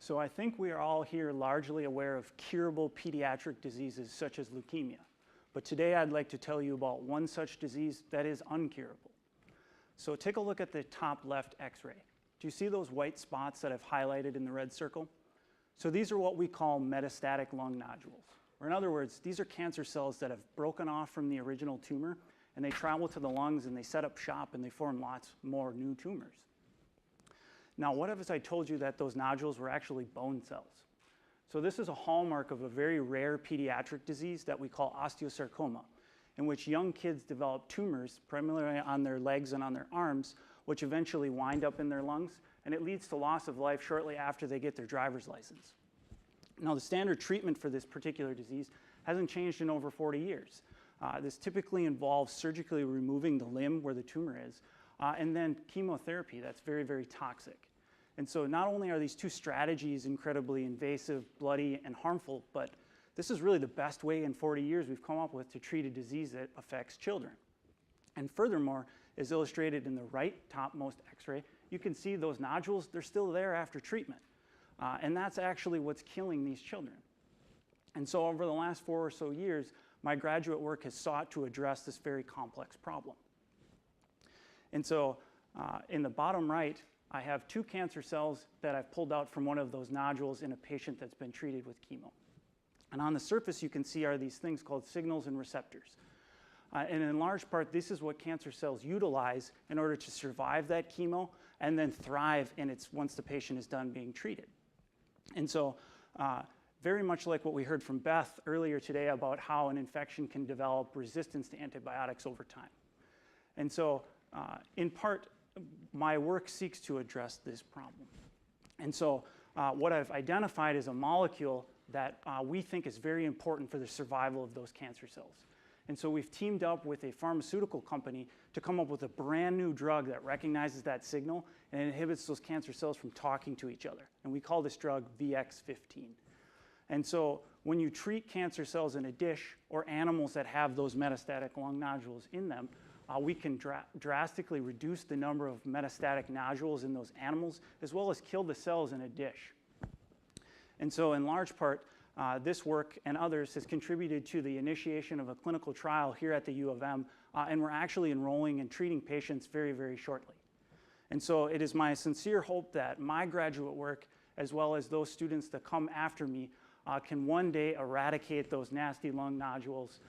So I think we are all here largely aware of curable pediatric diseases such as leukemia. But today I'd like to tell you about one such disease that is uncurable. So take a look at the top left x-ray. Do you see those white spots that I've highlighted in the red circle? So these are what we call metastatic lung nodules. Or in other words, these are cancer cells that have broken off from the original tumor and they travel to the lungs and they set up shop and they form lots more new tumors. Now, what if I told you that those nodules were actually bone cells? So this is a hallmark of a very rare pediatric disease that we call osteosarcoma, in which young kids develop tumors primarily on their legs and on their arms, which eventually wind up in their lungs, and it leads to loss of life shortly after they get their driver's license. Now, the standard treatment for this particular disease hasn't changed in over 40 years. This typically involves surgically removing the limb where the tumor is, and then chemotherapy that's very, very toxic. And so not only are these two strategies incredibly invasive, bloody, and harmful, but this is really the best way in 40 years we've come up with to treat a disease that affects children. And furthermore, as illustrated in the right topmost x-ray, you can see those nodules, they're still there after treatment. And that's actually what's killing these children. And so over the last 4 or so years, my graduate work has sought to address this very complex problem. And so in the bottom right, I have 2 cancer cells that I've pulled out from one of those nodules in a patient that's been treated with chemo. And on the surface, you can see are these things called signals and receptors. And in large part, this is what cancer cells utilize in order to survive that chemo and then thrive once the patient is done being treated. And so very much like what we heard from Beth earlier today about how an infection can develop resistance to antibiotics over time. And so in part, my work seeks to address this problem. And so what I've identified is a molecule that we think is very important for the survival of those cancer cells. And so we've teamed up with a pharmaceutical company to come up with a brand new drug that recognizes that signal and inhibits those cancer cells from talking to each other. And we call this drug VX-15. And so when you treat cancer cells in a dish or animals that have those metastatic lung nodules in them, we can drastically reduce the number of metastatic nodules in those animals, as well as kill the cells in a dish. And so in large part, this work and others has contributed to the initiation of a clinical trial here at the U of M, and we're actually enrolling and treating patients very, very shortly. And so it is my sincere hope that my graduate work, as well as those students that come after me, can one day eradicate those nasty lung nodules.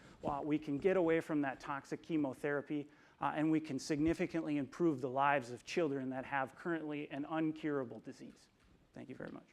We can get away from that toxic chemotherapy, and we can significantly improve the lives of children that have currently an uncurable disease. Thank you very much.